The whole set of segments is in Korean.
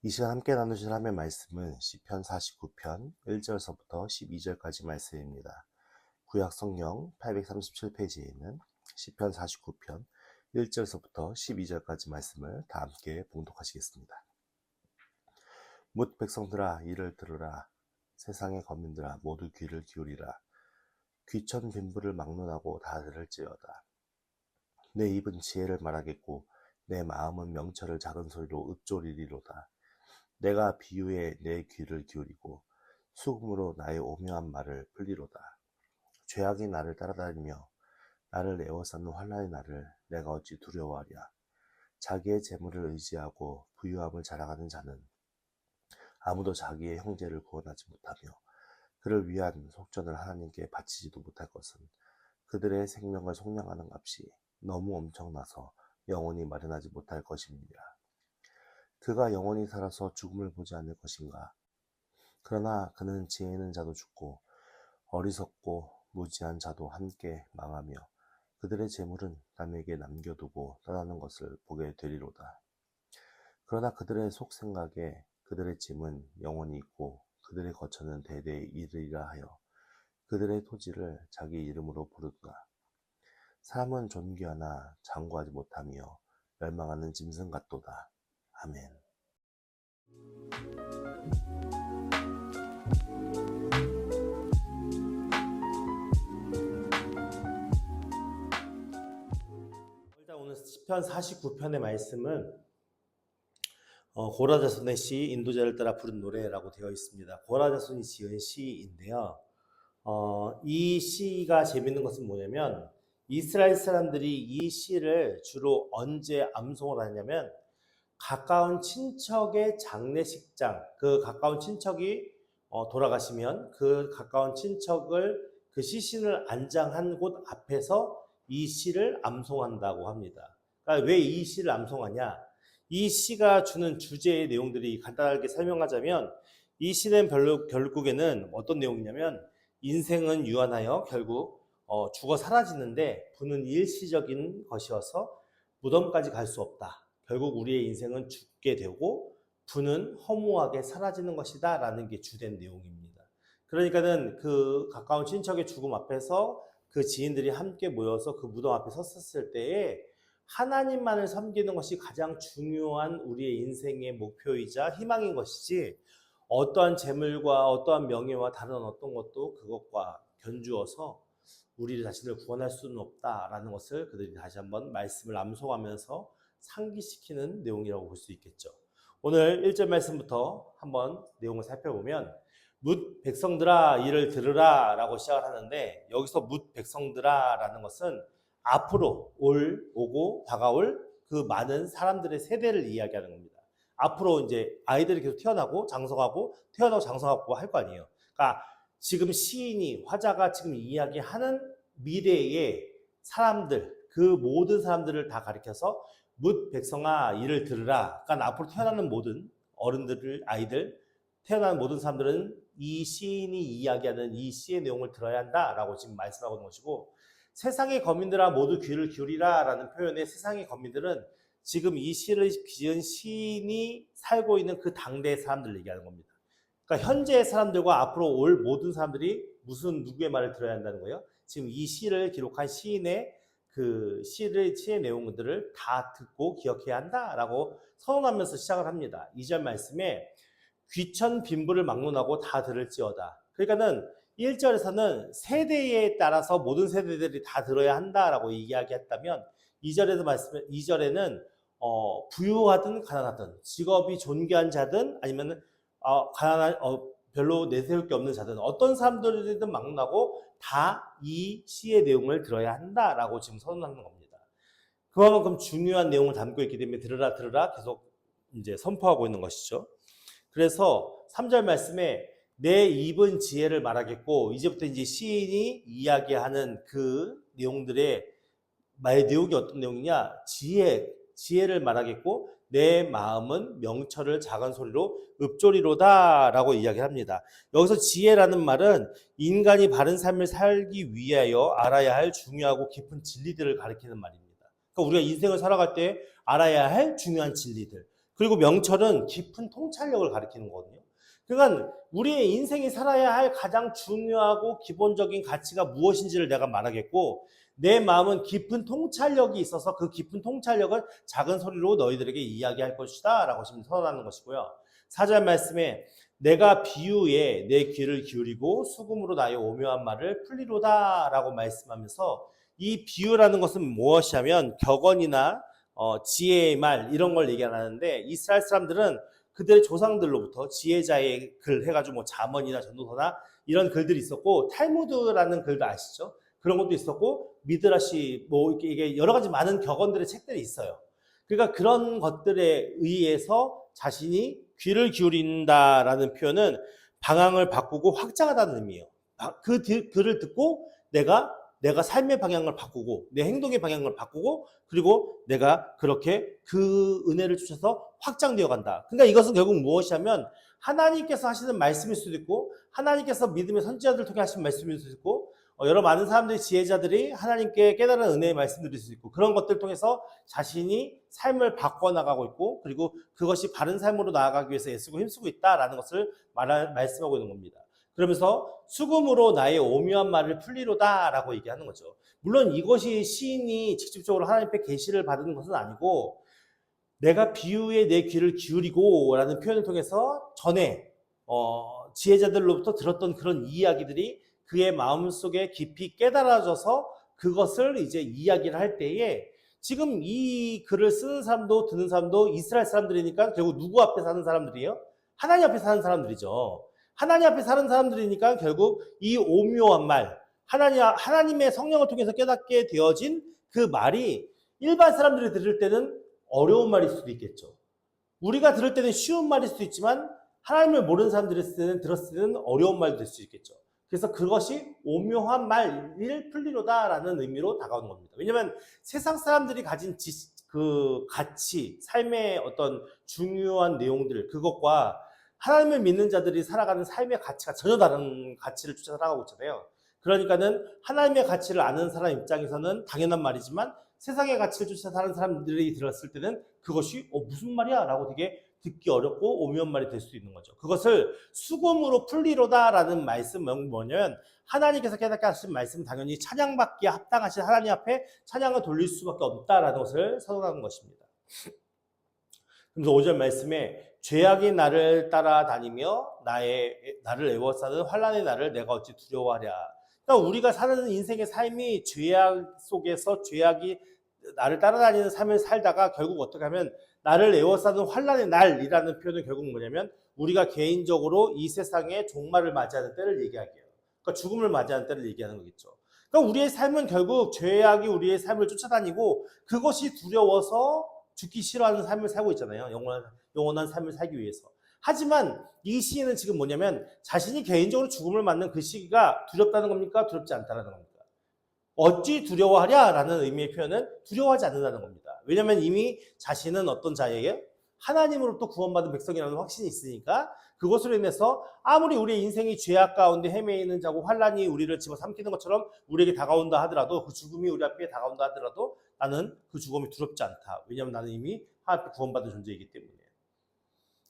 이 시간 함께 나누실 하나님의 말씀은 시편 49편 1절서부터 12절까지 말씀입니다. 구약 성경 837페이지에 있는 시편 49편 1절서부터 12절까지 말씀을 다 함께 봉독하시겠습니다. 뭇 백성들아 이를 들으라. 세상의 거민들아 모두 귀를 기울이라. 귀천 빈부를 막론하고 다 들을지어다. 내 입은 지혜를 말하겠고 내 마음은 명철을 작은 소리로 읊조리리로다. 내가 비유에 내 귀를 기울이고 수금으로 나의 오묘한 말을 풀리로다. 죄악이 나를 따라다니며 나를 에워싸는 환난의 날을 내가 어찌 두려워하랴. 자기의 재물을 의지하고 부유함을 자랑하는 자는 아무도 자기의 형제를 구원하지 못하며 그를 위한 속전을 하나님께 바치지도 못할 것은 그들의 생명을 속량하는 값이 너무 엄청나서 영원히 마련하지 못할 것입니다. 그가 영원히 살아서 죽음을 보지 않을 것인가. 그러나 그는 지혜 있는 자도 죽고 어리석고 무지한 자도 함께 망하며 그들의 재물은 남에게 남겨두고 떠나는 것을 보게 되리로다. 그러나 그들의 속생각에 그들의 짐은 영원히 있고 그들의 거처는 대대에 이르리라 하여 그들의 토지를 자기 이름으로 부르다. 사람은 존귀하나 장구하지 못하며 멸망하는 짐승 같도다. 아멘. 일단 오늘 시편 49편의 말씀은 고라자손의 시 인도자를 따라 부른 노래라고 되어 있습니다. 고라자손이 지은 시인데요. 이 시가 재밌는 것은 뭐냐면 이스라엘 사람들이 이 시를 주로 언제 암송을 하냐면 가까운 친척의 장례식장, 그 가까운 친척이 돌아가시면 그 가까운 친척을 그 시신을 안장한 곳 앞에서 이 시를 암송한다고 합니다. 그러니까 왜 이 시를 암송하냐? 이 시가 주는 주제의 내용들이 간단하게 설명하자면 이 시는 결국에는 어떤 내용이냐면 인생은 유한하여 결국 죽어 사라지는데 부는 일시적인 것이어서 무덤까지 갈 수 없다. 결국 우리의 인생은 죽게 되고 부는 허무하게 사라지는 것이다 라는 게 주된 내용입니다. 그러니까는 그 가까운 친척의 죽음 앞에서 그 지인들이 함께 모여서 그 무덤 앞에 섰을 때에 하나님만을 섬기는 것이 가장 중요한 우리의 인생의 목표이자 희망인 것이지 어떠한 재물과 어떠한 명예와 다른 어떤 것도 그것과 견주어서 우리 자신을 구원할 수는 없다라는 것을 그들이 다시 한번 말씀을 암송하면서 상기시키는 내용이라고 볼 수 있겠죠. 오늘 1절 말씀부터 한번 내용을 살펴보면 뭇 백성들아 이를 들으라 라고 시작을 하는데 여기서 뭇 백성들아 라는 것은 앞으로 오고 다가올 그 많은 사람들의 세대를 이야기하는 겁니다. 앞으로 이제 아이들이 계속 태어나고 장성하고 태어나고 장성하고 할 거 아니에요. 그러니까 지금 시인이 화자가 지금 이야기하는 미래의 사람들 그 모든 사람들을 다 가리켜서 뭇 백성아 이를 들으라. 그러니까 앞으로 태어나는 모든 어른들, 아이들, 태어나는 모든 사람들은 이 시인이 이야기하는 이 시의 내용을 들어야 한다라고 지금 말씀하고 있는 것이고 세상의 거민들아 모두 귀를 기울이라 라는 표현의 세상의 거민들은 지금 이 시를 지은 시인이 살고 있는 그 당대의 사람들을 얘기하는 겁니다. 그러니까 현재의 사람들과 앞으로 올 모든 사람들이 무슨 누구의 말을 들어야 한다는 거예요? 지금 이 시를 기록한 시인의 그 시의 내용들을 다 듣고 기억해야 한다라고 선언하면서 시작을 합니다. 2절 말씀에 귀천 빈부를 막론하고 다 들을지어다. 그러니까는 1절에서는 세대에 따라서 모든 세대들이 다 들어야 한다라고 이야기했다면 2절에는 부유하든 가난하든 직업이 존귀한 자든 아니면 가난한 별로 내세울 게 없는 자든 어떤 사람들이든 막론하고 다 이 시의 내용을 들어야 한다라고 지금 선언하는 겁니다. 그만큼 중요한 내용을 담고 있기 때문에 들으라 계속 이제 선포하고 있는 것이죠. 그래서 3절 말씀에 내 입은 지혜를 말하겠고 이제부터 이제 시인이 이야기하는 그 내용들의 내용이 어떤 내용이냐? 지혜를 말하겠고 내 마음은 명철을 작은 소리로 읊조리로다 라고 이야기합니다. 여기서 지혜라는 말은 인간이 바른 삶을 살기 위하여 알아야 할 중요하고 깊은 진리들을 가리키는 말입니다. 그러니까 우리가 인생을 살아갈 때 알아야 할 중요한 진리들. 그리고 명철은 깊은 통찰력을 가리키는 거거든요. 그러니까 우리의 인생이 살아야 할 가장 중요하고 기본적인 가치가 무엇인지를 내가 말하겠고, 내 마음은 깊은 통찰력이 있어서 그 깊은 통찰력을 작은 소리로 너희들에게 이야기할 것이다 라고 지금 선언하는 것이고요. 4절 말씀에 내가 비유에 내 귀를 기울이고 수금으로 나의 오묘한 말을 풀리로다 라고 말씀하면서, 이 비유라는 것은 무엇이냐면 격언이나 지혜의 말 이런 걸 얘기 안 하는데, 이스라엘 사람들은 그들의 조상들로부터 지혜자의 글 해가지고 뭐 잠언이나 전도서나 이런 글들이 있었고, 탈무드라는 글도 아시죠? 그런 것도 있었고, 미드라시 뭐 이게 여러 가지 많은 격언들의 책들이 있어요. 그러니까 그런 것들에 의해서 자신이 귀를 기울인다라는 표현은 방향을 바꾸고 확장하다는 의미예요. 그 글을 듣고 내가 삶의 방향을 바꾸고 내 행동의 방향을 바꾸고, 그리고 내가 그렇게 그 은혜를 주셔서 확장되어 간다. 그러니까 이것은 결국 무엇이냐면 하나님께서 하시는 말씀일 수도 있고, 하나님께서 믿음의 선지자들 통해 하신 말씀일 수도 있고, 여러 많은 사람들이 지혜자들이 하나님께 깨달은 은혜의 말씀드릴 수 있고, 그런 것들 통해서 자신이 삶을 바꿔나가고 있고, 그리고 그것이 바른 삶으로 나아가기 위해서 애쓰고 힘쓰고 있다라는 것을 말씀하고 있는 겁니다. 그러면서 수금으로 나의 오묘한 말을 풀리로다 라고 얘기하는 거죠. 물론 이것이 시인이 직접적으로 하나님께 계시를 받은 것은 아니고, 내가 비유에 내 귀를 기울이고 라는 표현을 통해서 전에 지혜자들로부터 들었던 그런 이야기들이 그의 마음속에 깊이 깨달아져서 그것을 이제 이야기를 할 때에, 지금 이 글을 쓰는 사람도 듣는 사람도 이스라엘 사람들이니까 결국 누구 앞에 사는 사람들이에요? 하나님 앞에 사는 사람들이죠. 하나님 앞에 사는 사람들이니까 결국 이 오묘한 말, 하나님의 성령을 통해서 깨닫게 되어진 그 말이 일반 사람들이 들을 때는 어려운 말일 수도 있겠죠. 우리가 들을 때는 쉬운 말일 수도 있지만 하나님을 모르는 사람들이 들었을 때는 어려운 말도 될 수 있겠죠. 그래서 그것이 오묘한 말을 풀리로다라는 의미로 다가오는 겁니다. 왜냐하면 세상 사람들이 가진 그 가치, 삶의 어떤 중요한 내용들, 그것과 하나님을 믿는 자들이 살아가는 삶의 가치가 전혀 다른 가치를 쫓아 살아가고 있잖아요. 그러니까는 하나님의 가치를 아는 사람 입장에서는 당연한 말이지만, 세상의 가치를 쫓아 사는 사람들이 들었을 때는 그것이 무슨 말이야? 라고 되게 듣기 어렵고 오묘한 말이 될 수 있는 거죠. 그것을 수금으로 풀리로다라는 말씀은 뭐냐면, 하나님께서 깨닫게 하신 말씀은 당연히 찬양받기에 합당하신 하나님 앞에 찬양을 돌릴 수밖에 없다라는 것을 선언하는 것입니다. 그래서 5절 말씀에 죄악이 나를 따라다니며 나를 애워싸는 환난의 날을 내가 어찌 두려워하랴. 그러니까 우리가 사는 인생의 삶이 죄악 속에서 죄악이 나를 따라다니는 삶을 살다가 결국 어떻게 하면 나를 애워싸는 환난의 날이라는 표현은 결국 뭐냐면, 우리가 개인적으로 이 세상의 종말을 맞이하는 때를 얘기하게요. 그러니까 죽음을 맞이하는 때를 얘기하는 거겠죠. 그러니까 우리의 삶은 결국 죄악이 우리의 삶을 쫓아다니고, 그것이 두려워서 죽기 싫어하는 삶을 살고 있잖아요. 영원한 삶을 살기 위해서. 하지만 이 시인은 지금 뭐냐면, 자신이 개인적으로 죽음을 맞는 그 시기가 두렵다는 겁니까? 두렵지 않다는 겁니까? 어찌 두려워하랴? 라는 의미의 표현은 두려워하지 않는다는 겁니다. 왜냐하면 이미 자신은 어떤 자에게 하나님으로부터 구원받은 백성이라는 확신이 있으니까, 그것으로 인해서 아무리 우리의 인생이 죄악 가운데 헤매이는 자고 환난이 우리를 집어삼키는 것처럼 우리에게 다가온다 하더라도, 그 죽음이 우리 앞에 다가온다 하더라도 나는 그 죽음이 두렵지 않다. 왜냐하면 나는 이미 하나님 앞에 구원받은 존재이기 때문에.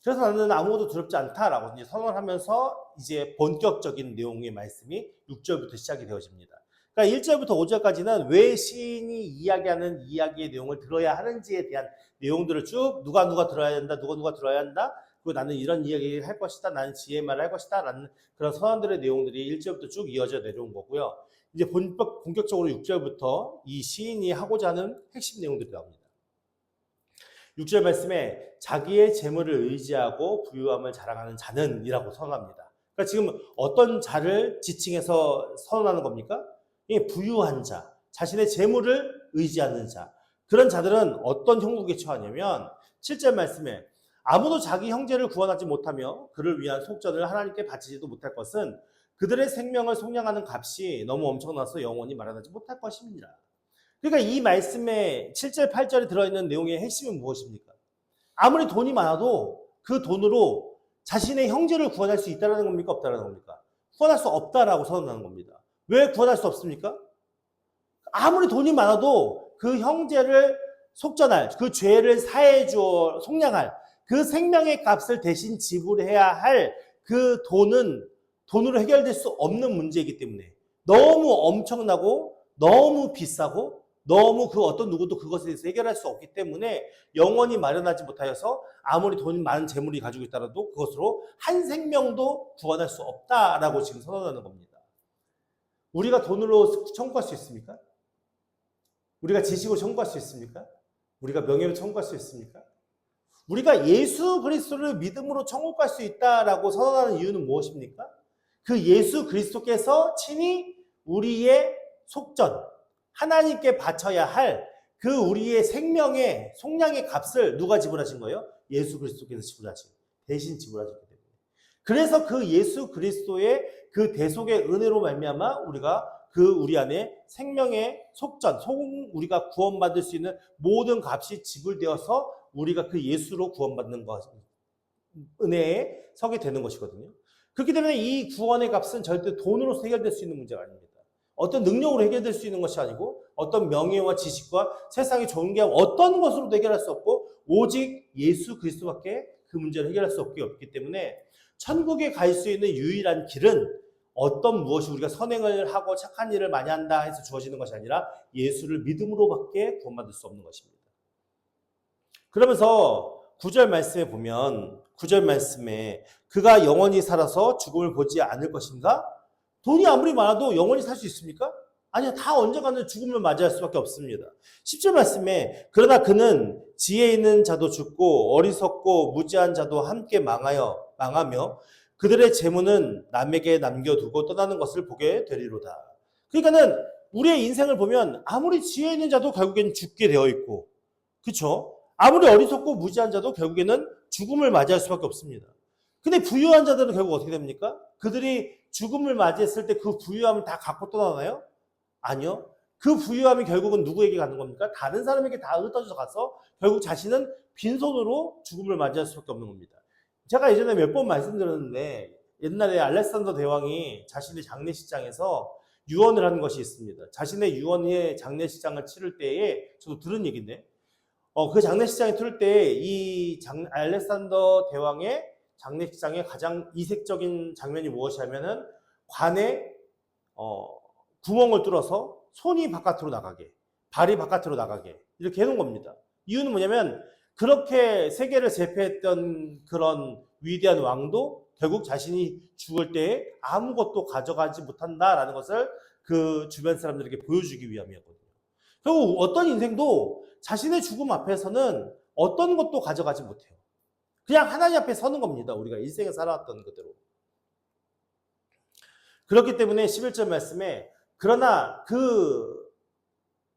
그래서 나는 아무것도 두렵지 않다라고 이제 선언을 하면서 이제 본격적인 내용의 말씀이 6절부터 시작이 되어집니다. 그러니까 1절부터 5절까지는 왜 시인이 이야기하는 이야기의 내용을 들어야 하는지에 대한 내용들을 쭉 누가 들어야 한다, 누가 들어야 한다, 그리고 나는 이런 이야기를 할 것이다, 나는 지혜의 말을 할 것이다 라는 그런 선언들의 내용들이 1절부터 쭉 이어져 내려온 거고요. 이제 본격적으로 6절부터 이 시인이 하고자 하는 핵심 내용들이 나옵니다. 6절 말씀에 자기의 재물을 의지하고 부유함을 자랑하는 자는 이라고 선언합니다. 그러니까 지금 어떤 자를 지칭해서 선언하는 겁니까? 부유한 자, 자신의 재물을 의지하는 자. 그런 자들은 어떤 형국에 처하냐면 7절 말씀에 아무도 자기 형제를 구원하지 못하며 그를 위한 속전을 하나님께 바치지도 못할 것은 그들의 생명을 속량하는 값이 너무 엄청나서 영원히 마련하지 못할 것입니다. 그러니까 이 말씀에 7절, 8절에 들어있는 내용의 핵심은 무엇입니까? 아무리 돈이 많아도 그 돈으로 자신의 형제를 구원할 수 있다는 겁니까? 없다는 겁니까? 구원할 수 없다라고 선언하는 겁니다. 왜 구원할 수 없습니까? 아무리 돈이 많아도 그 형제를 속전할, 그 죄를 사해 주어 속량할 그 생명의 값을 대신 지불해야 할 그 돈은 돈으로 해결될 수 없는 문제이기 때문에 너무 엄청나고 너무 비싸고 너무 그 어떤 누구도 그것에 대해서 해결할 수 없기 때문에 영원히 마련하지 못하여서 아무리 돈이 많은 재물이 가지고 있더라도 그것으로 한 생명도 구원할 수 없다라고 지금 선언하는 겁니다. 우리가 돈으로 청구할 수 있습니까? 우리가 지식으로 청구할 수 있습니까? 우리가 명예로 청구할 수 있습니까? 우리가 예수 그리스도를 믿음으로 천국 갈 수 있다라고 선언하는 이유는 무엇입니까? 그 예수 그리스도께서 친히 우리의 속전, 하나님께 바쳐야 할 그 우리의 생명의 속량의 값을 누가 지불하신 거예요? 예수 그리스도께서 대신 지불하셨기 때문에. 그래서 그 예수 그리스도의 그 대속의 은혜로 말미암아 우리가 그 우리 안에 생명의 속전, 우리가 구원받을 수 있는 모든 값이 지불되어서 우리가 그 예수로 구원받는 것, 은혜에 서게 되는 것이거든요. 그렇기 때문에 이 구원의 값은 절대 돈으로 해결될 수 있는 문제가 아닙니다. 어떤 능력으로 해결될 수 있는 것이 아니고 어떤 명예와 지식과 세상의 좋은 게 어떤 것으로도 해결할 수 없고 오직 예수 그리스도밖에 그 문제를 해결할 수 없기 때문에 천국에 갈 수 있는 유일한 길은 어떤 무엇이 우리가 선행을 하고 착한 일을 많이 한다 해서 주어지는 것이 아니라 예수를 믿음으로밖에 구원받을 수 없는 것입니다. 그러면서 9절 말씀에 보면 9절 말씀에 그가 영원히 살아서 죽음을 보지 않을 것인가? 돈이 아무리 많아도 영원히 살 수 있습니까? 아니요. 다 언젠가는 죽음을 맞이할 수밖에 없습니다. 10절 말씀에 그러나 그는 지혜 있는 자도 죽고 어리석고 무지한 자도 함께 망하며 그들의 재물은 남에게 남겨두고 떠나는 것을 보게 되리로다. 그러니까는 우리의 인생을 보면 아무리 지혜 있는 자도 결국엔 죽게 되어 있고, 그렇죠? 아무리 어리석고 무지한 자도 결국에는 죽음을 맞이할 수밖에 없습니다. 근데 부유한 자들은 결국 어떻게 됩니까? 그들이 죽음을 맞이했을 때 그 부유함을 다 갖고 떠나나요? 아니요. 그 부유함이 결국은 누구에게 가는 겁니까? 다른 사람에게 다 흩어져 가서 결국 자신은 빈손으로 죽음을 맞이할 수밖에 없는 겁니다. 제가 예전에 몇 번 말씀드렸는데 옛날에 알렉산더 대왕이 자신의 장례식장에서 유언을 하는 것이 있습니다. 자신의 유언의 장례식장을 치를 때에 저도 들은 얘기인데 그 장례식장에 틀 때 이 알렉산더 대왕의 장례식장의 가장 이색적인 장면이 무엇이냐면은 관에 구멍을 뚫어서 손이 바깥으로 나가게, 발이 바깥으로 나가게 이렇게 해놓은 겁니다. 이유는 뭐냐면 그렇게 세계를 제패했던 그런 위대한 왕도 결국 자신이 죽을 때에 아무것도 가져가지 못한다라는 것을 그 주변 사람들에게 보여주기 위함이었거든요. 결국 어떤 인생도 자신의 죽음 앞에서는 어떤 것도 가져가지 못해요. 그냥 하나님 앞에 서는 겁니다. 우리가 인생을 살아왔던 그대로. 그렇기 때문에 11절 말씀에 그러나 그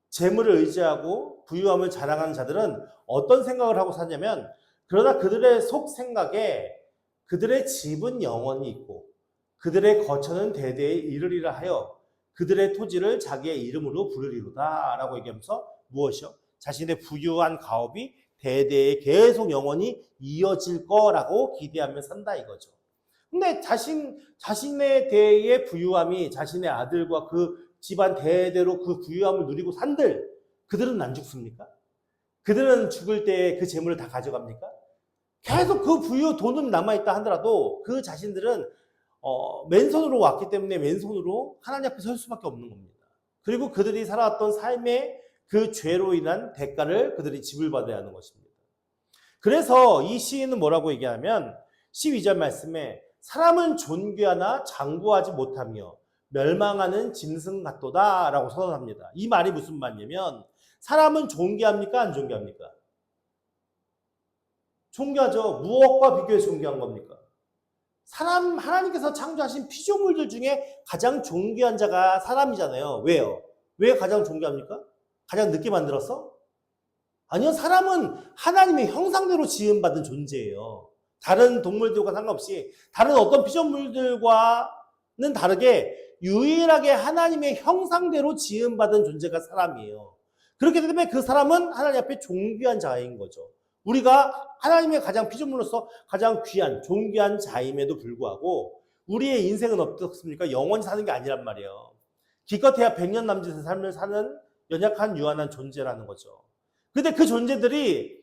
재물을 의지하고 부유함을 자랑하는 자들은 어떤 생각을 하고 사냐면 그러나 그들의 속 생각에 그들의 집은 영원히 있고 그들의 거처는 대대에 이르리라 하여 그들의 토지를 자기의 이름으로 부르리로다 라고 얘기하면서 무엇이요? 자신의 부유한 가업이 대대에 계속 영원히 이어질 거라고 기대하며 산다 이거죠. 근데 자신의 대의 부유함이 자신의 아들과 그 집안 대대로 그 부유함을 누리고 산들 그들은 안 죽습니까? 그들은 죽을 때 그 재물을 다 가져갑니까? 계속 그 부유 돈은 남아있다 하더라도 그 자신들은 맨손으로 왔기 때문에 맨손으로 하나님 앞에 설 수밖에 없는 겁니다. 그리고 그들이 살아왔던 삶의 그 죄로 인한 대가를 그들이 지불받아야 하는 것입니다. 그래서 이 시인은 뭐라고 얘기하면 12절 말씀에 사람은 존귀하나 장구하지 못하며 멸망하는 짐승 같도다 라고 선언합니다. 이 말이 무슨 말이냐면 사람은 존귀합니까? 안 존귀합니까? 존귀하죠. 무엇과 비교해서 존귀한 겁니까? 하나님께서 창조하신 피조물들 중에 가장 존귀한 자가 사람이잖아요. 왜요? 왜 가장 존귀합니까? 가장 늦게 만들었어? 아니요. 사람은 하나님의 형상대로 지음받은 존재예요. 다른 동물들과 상관없이 다른 어떤 피조물들과는 다르게 유일하게 하나님의 형상대로 지음받은 존재가 사람이에요. 그렇기 때문에 그 사람은 하나님 앞에 존귀한 자인 거죠. 우리가 하나님의 가장 피조물로서 가장 귀한 존귀한 자임에도 불구하고 우리의 인생은 어떻습니까? 영원히 사는 게 아니란 말이에요. 기껏해야 100년 남짓의 삶을 사는 연약한 유한한 존재라는 거죠. 근데 그 존재들이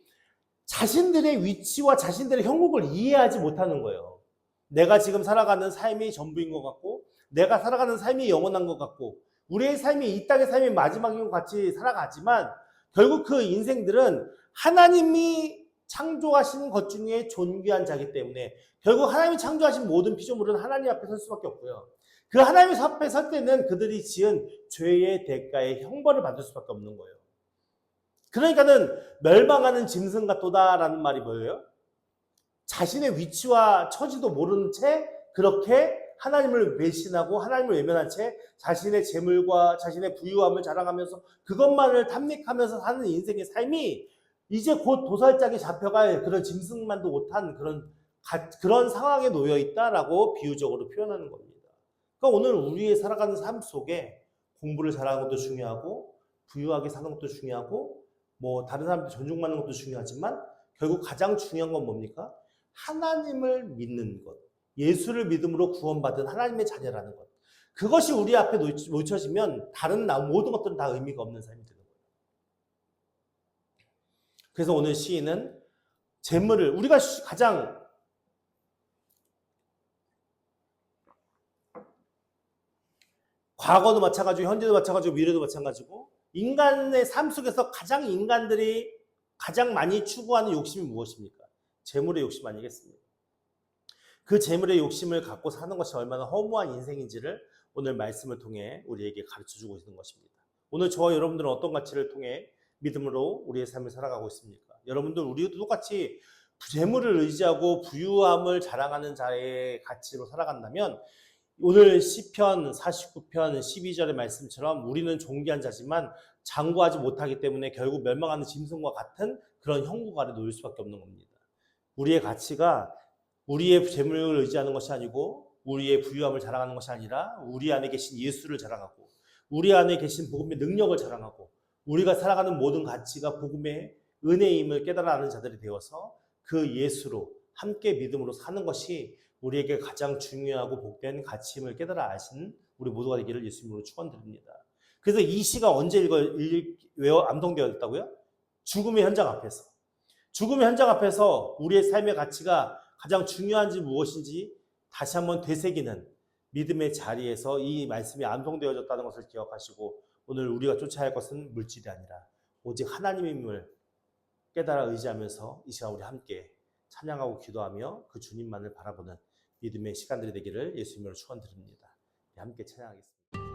자신들의 위치와 자신들의 형국을 이해하지 못하는 거예요. 내가 지금 살아가는 삶이 전부인 것 같고, 내가 살아가는 삶이 영원한 것 같고, 우리의 삶이 이 땅의 삶이 마지막인 것 같이 살아가지만 결국 그 인생들은 하나님이 창조하신 것 중에 존귀한 자이기 때문에 결국 하나님이 창조하신 모든 피조물은 하나님 앞에 설 수밖에 없고요. 그 하나님 앞에 설 때는 그들이 지은 죄의 대가의 형벌을 받을 수밖에 없는 거예요. 그러니까는 멸망하는 짐승 같도다라는 말이 뭐예요? 자신의 위치와 처지도 모르는 채 그렇게 하나님을 배신하고 하나님을 외면한 채 자신의 재물과 자신의 부유함을 자랑하면서 그것만을 탐닉하면서 사는 인생의 삶이 이제 곧 도살장에 잡혀갈 그런 짐승만도 못한 그런 상황에 놓여 있다라고 비유적으로 표현하는 겁니다. 그러니까 오늘 우리의 살아가는 삶 속에 공부를 잘하는 것도 중요하고 부유하게 사는 것도 중요하고 뭐 다른 사람들 존중받는 것도 중요하지만 결국 가장 중요한 건 뭡니까? 하나님을 믿는 것, 예수를 믿음으로 구원받은 하나님의 자녀라는 것. 그것이 우리 앞에 놓쳐지면 다른 모든 것들은 다 의미가 없는 삶이 되는 거예요. 그래서 오늘 시인은 재물을 우리가 가장 과거도 마찬가지고 현재도 마찬가지고 미래도 마찬가지고 인간의 삶 속에서 인간들이 가장 많이 추구하는 욕심이 무엇입니까? 재물의 욕심 아니겠습니까? 그 재물의 욕심을 갖고 사는 것이 얼마나 허무한 인생인지를 오늘 말씀을 통해 우리에게 가르쳐주고 있는 것입니다. 오늘 저와 여러분들은 어떤 가치를 통해 믿음으로 우리의 삶을 살아가고 있습니까? 여러분들 우리도 똑같이 재물을 의지하고 부유함을 자랑하는 자의 가치로 살아간다면 오늘 시편 49편 12절의 말씀처럼 우리는 존귀한 자지만 장구하지 못하기 때문에 결국 멸망하는 짐승과 같은 그런 형국 아래 놓일 수밖에 없는 겁니다. 우리의 가치가 우리의 재물을 의지하는 것이 아니고 우리의 부유함을 자랑하는 것이 아니라 우리 안에 계신 예수를 자랑하고 우리 안에 계신 복음의 능력을 자랑하고 우리가 살아가는 모든 가치가 복음의 은혜임을 깨달아 아는 자들이 되어서 그 예수로 함께 믿음으로 사는 것이 우리에게 가장 중요하고 복된 가치임을 깨달아 아시는 우리 모두가 되기를 예수님으로 축원드립니다. 그래서 이 시가 언제 암송되었다고요? 죽음의 현장 앞에서. 죽음의 현장 앞에서 우리의 삶의 가치가 가장 중요한지 무엇인지 다시 한번 되새기는 믿음의 자리에서 이 말씀이 암송되어졌다는 것을 기억하시고 오늘 우리가 쫓아야 할 것은 물질이 아니라 오직 하나님임을 깨달아 의지하면서 이 시간 우리 함께 찬양하고 기도하며 그 주님만을 바라보는 믿음의 시간들이 되기를 예수님으로 축원드립니다. 함께 찬양하겠습니다.